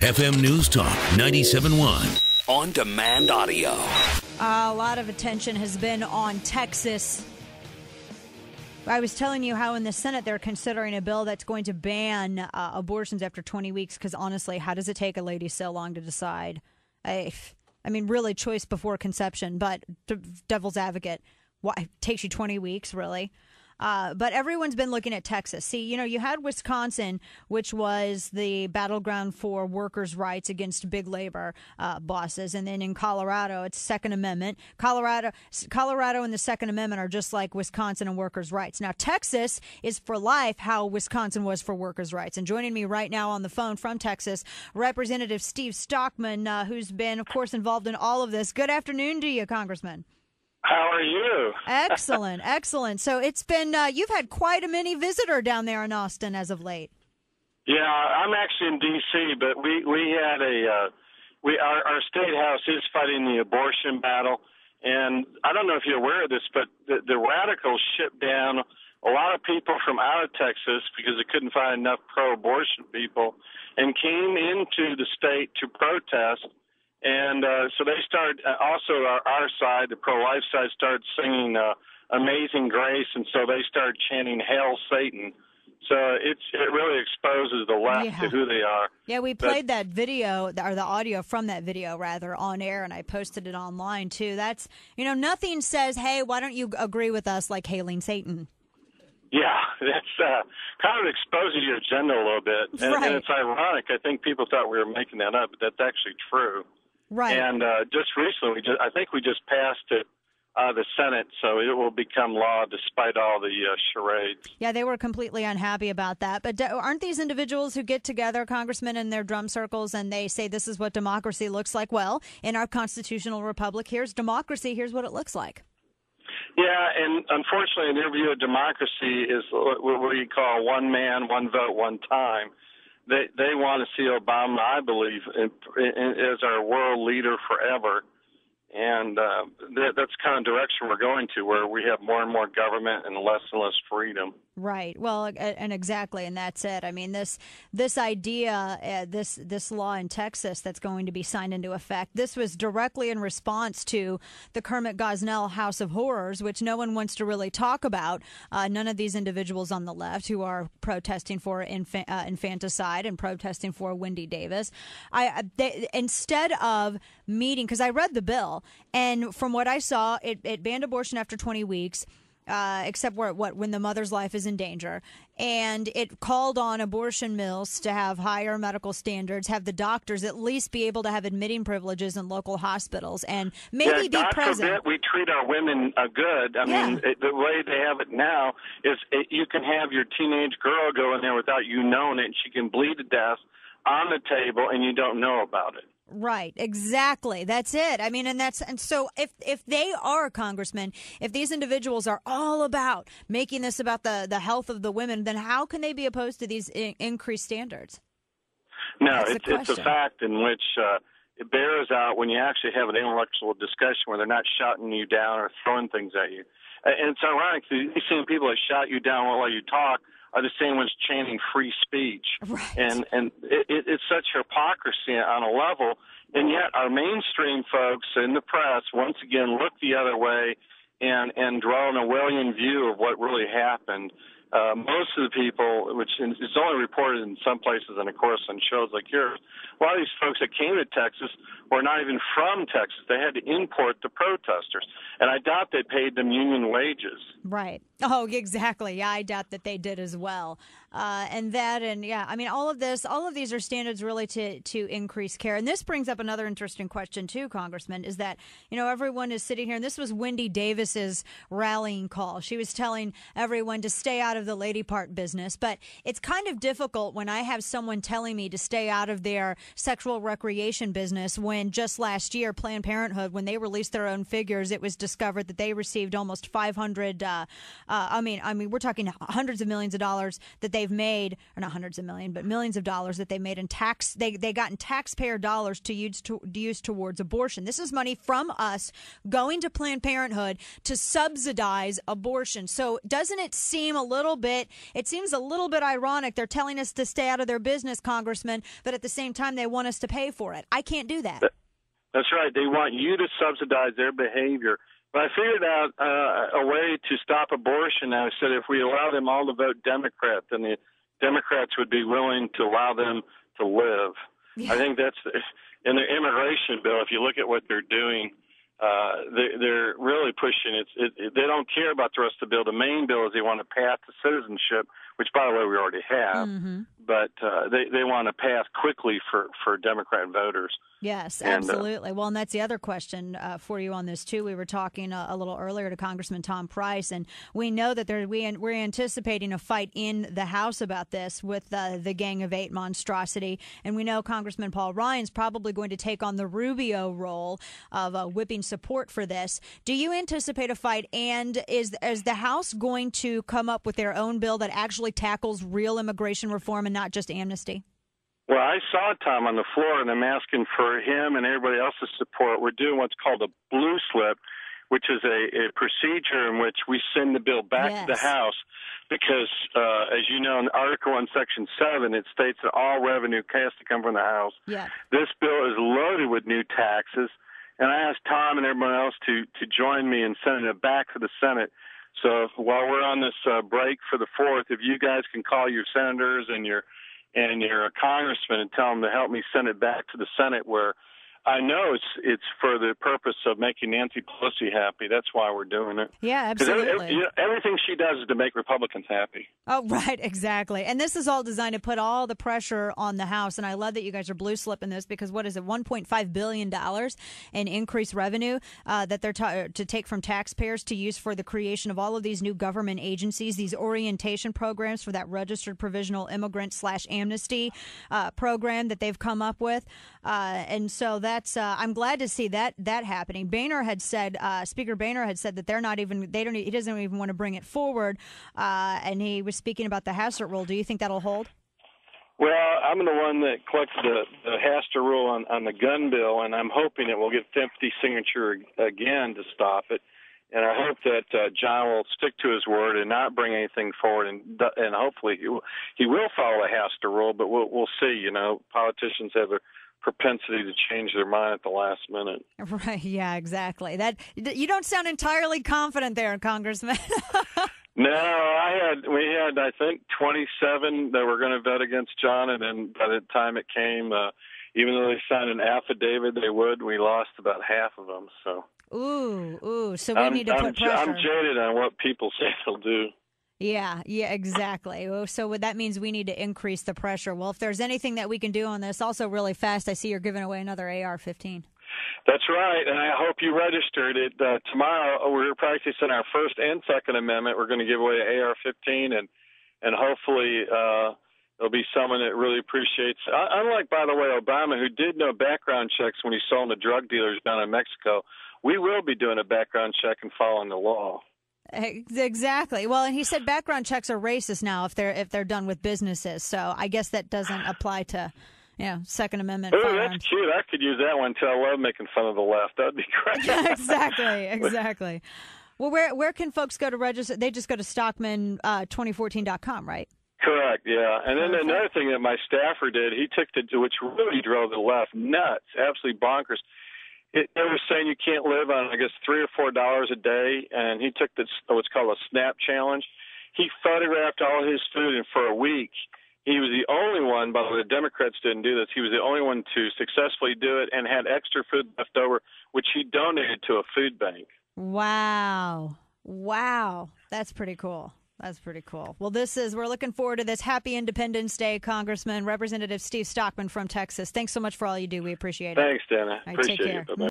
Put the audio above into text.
FM News Talk 97.1. On-demand audio. A lot of attention has been on Texas. I was telling you how in the Senate they're considering a bill that's going to ban abortions after 20 weeks because honestly, how does it take a lady so long to decide? I mean, really, choice before conception, but devil's advocate, why it takes you 20 weeks, really? But everyone's been looking at Texas. See, you had Wisconsin, which was the battleground for workers' rights against big labor bosses. And then in Colorado, it's Second Amendment. Colorado and the Second Amendment are just like Wisconsin and workers' rights. Now, Texas is for life how Wisconsin was for workers' rights. And joining me right now on the phone from Texas, Representative Steve Stockman, who's been, of course, involved in all of this. Good afternoon to you, Congressman. How are you? Excellent, excellent. So it's been, you've had quite a mini visitor down there in Austin as of late. Yeah, I'm actually in D.C., but we had our state house is fighting the abortion battle, and I don't know if you're aware of this, but the radicals shipped down a lot of people from out of Texas because they couldn't find enough pro-abortion people and came into the state to protest. And so they started, also our side, the pro-life side, started singing Amazing Grace, and so they started chanting Hail Satan. So it really exposes the left to who they are. Yeah, we played that video, or the audio from that video, rather, on air, and I posted it online, too. That's, nothing says, hey, why don't you agree with us like hailing Satan? Yeah, that's kind of exposes your agenda a little bit. And, right. And it's ironic. I think people thought we were making that up, but that's actually true. Right. And just recently, I think we just passed it, the Senate, so it will become law despite all the charades. Yeah, they were completely unhappy about that. But aren't these individuals who get together, congressmen, in their drum circles, and they say this is what democracy looks like? Well, in our constitutional republic, here's democracy. Here's what it looks like. Yeah, and unfortunately, their view of democracy is what we call one man, one vote, one time. They want to see Obama, I believe, as our world leader forever. And that's kind of direction we're going to, where we have more and more government and less freedom. Right. Well, and exactly, and that's it. I mean, this idea, this law in Texas that's going to be signed into effect, this was directly in response to the Kermit Gosnell House of Horrors, which no one wants to really talk about. None of these individuals on the left who are protesting for infanticide and protesting for Wendy Davis. Instead of meeting, because I read the bill, and from what I saw, it banned abortion after 20 weeks. Except when the mother's life is in danger. And it called on abortion mills to have higher medical standards, have the doctors at least be able to have admitting privileges in local hospitals, and maybe be present. God forbid we treat our women good. I mean, the way they have it now is you can have your teenage girl go in there without you knowing it, and she can bleed to death on the table, and you don't know about it. Right, exactly. That's it. I mean, and so if they are, Congressman, if these individuals are all about making this about the health of the women, then how can they be opposed to these increased standards? No, it's a fact in which it bears out when you actually have an intellectual discussion where they're not shouting you down or throwing things at you. And it's ironic, these same people that shout you down while you talk are the same ones chanting free speech. Right. And it's such hypocrisy on a level, and yet our mainstream folks in the press once again look the other way and draw an Orwellian view of what really happened. Most of the people, which is only reported in some places and, of course, on shows like yours, a lot of these folks that came to Texas were not even from Texas. They had to import the protesters, and I doubt they paid them union wages. Right. Oh, exactly. Yeah, I doubt that they did as well. I mean, all of these are standards really to increase care. And this brings up another interesting question, too, Congressman, is that, everyone is sitting here, and this was Wendy Davis's rallying call. She was telling everyone to stay out of the lady part business. But it's kind of difficult when I have someone telling me to stay out of their sexual recreation business when just last year, Planned Parenthood, when they released their own figures, it was discovered that they received almost 500 I mean, we're talking hundreds of millions of dollars that they've made, or not hundreds of million, but millions of dollars that they made in tax. They got in taxpayer dollars to use towards abortion. This is money from us going to Planned Parenthood to subsidize abortion. So doesn't it seem a little bit? It seems a little bit ironic. They're telling us to stay out of their business, Congressman, but at the same time they want us to pay for it. I can't do that. That's right. They want you to subsidize their behavior. But I figured out a way to stop abortion. I said if we allow them all to vote Democrat, then the Democrats would be willing to allow them to live. Yeah. I think that's in the immigration bill. If you look at what they're doing, they're really pushing it. They don't care about the rest of the bill. The main bill is they want to pass to citizenship, which, by the way, we already have. Mm-hmm. But they want to pass quickly for Democrat voters. Yes, absolutely. Well, and that's the other question for you on this, too. We were talking a little earlier to Congressman Tom Price, and we know that we're anticipating a fight in the House about this with the Gang of Eight monstrosity. And we know Congressman Paul Ryan's probably going to take on the Rubio role of whipping support for this. Do you anticipate a fight? And is the House going to come up with their own bill that actually tackles real immigration reform and not just amnesty? Well, I saw Tom on the floor, and I'm asking for him and everybody else's support. We're doing what's called a blue slip, which is a procedure in which we send the bill back to the House because, as you know, in Article 1, Section 7, it states that all revenue has to come from the House. Yeah. This bill is loaded with new taxes, and I asked Tom and everyone else to join me in sending it back to the Senate. So while we're on this break for the 4th, if you guys can call your senators and your congressman and tell them to help me send it back to the Senate, where I know it's for the purpose of making Nancy Pelosi happy. That's why we're doing it. Yeah, absolutely. Everything she does is to make Republicans happy. Oh, right, exactly. And this is all designed to put all the pressure on the House. And I love that you guys are blue slipping this because what is it, $1.5 billion in increased revenue that they're to take from taxpayers to use for the creation of all of these new government agencies, these orientation programs for that registered provisional immigrant / amnesty program that they've come up with. And so that's I'm glad to see that happening. Boehner had said, Speaker Boehner had said that he doesn't even want to bring it forward, and he was speaking about the Hastert rule. Do you think that'll hold? Well, I'm the one that collected the Hastert rule on the gun bill, and I'm hoping it will get 50 signature again to stop it. And I hope that John will stick to his word and not bring anything forward, and hopefully he will follow the Hastert rule. But we'll see. You know, politicians have a propensity to change their mind at the last minute. Right. Yeah, exactly. That you don't sound entirely confident there, Congressman. No, we had I think 27 that were going to vote against John, and then by the time it came, even though they signed an affidavit they would, we lost about half of them. So. Ooh. So we need to put pressure. I'm jaded on what people say they'll do. Yeah, exactly. So that means we need to increase the pressure. Well, if there's anything that we can do on this, also really fast, I see you're giving away another AR-15. That's right, and I hope you registered it. Tomorrow we're practicing our First and Second Amendment. We're going to give away an AR-15, and hopefully there'll be someone that really appreciates. Unlike, by the way, Obama, who did no background checks when he sold the drug dealers down in Mexico, we will be doing a background check and following the law. Exactly. Well, and he said background checks are racist now if they're done with businesses. So I guess that doesn't apply to, Second Amendment. Oh, that's cute. I could use that one too. I love making fun of the left. That'd be great. Exactly. Well, where can folks go to register? They just go to Stockman2014.com, right? Correct. Yeah. And then another thing that my staffer did, he took which really drove the left nuts, absolutely bonkers. They were saying you can't live on, I guess, $3 or $4 a day, and he took what's called a SNAP challenge. He photographed all his food, and for a week, he was the only one, by the way, the Democrats didn't do this, he was the only one to successfully do it and had extra food left over, which he donated to a food bank. Wow. That's pretty cool. Well, we're looking forward to this. Happy Independence Day, Congressman. Representative Steve Stockman from Texas. Thanks so much for all you do. We appreciate it. Thanks, Dana. Right, appreciate take care. it. Bye-bye.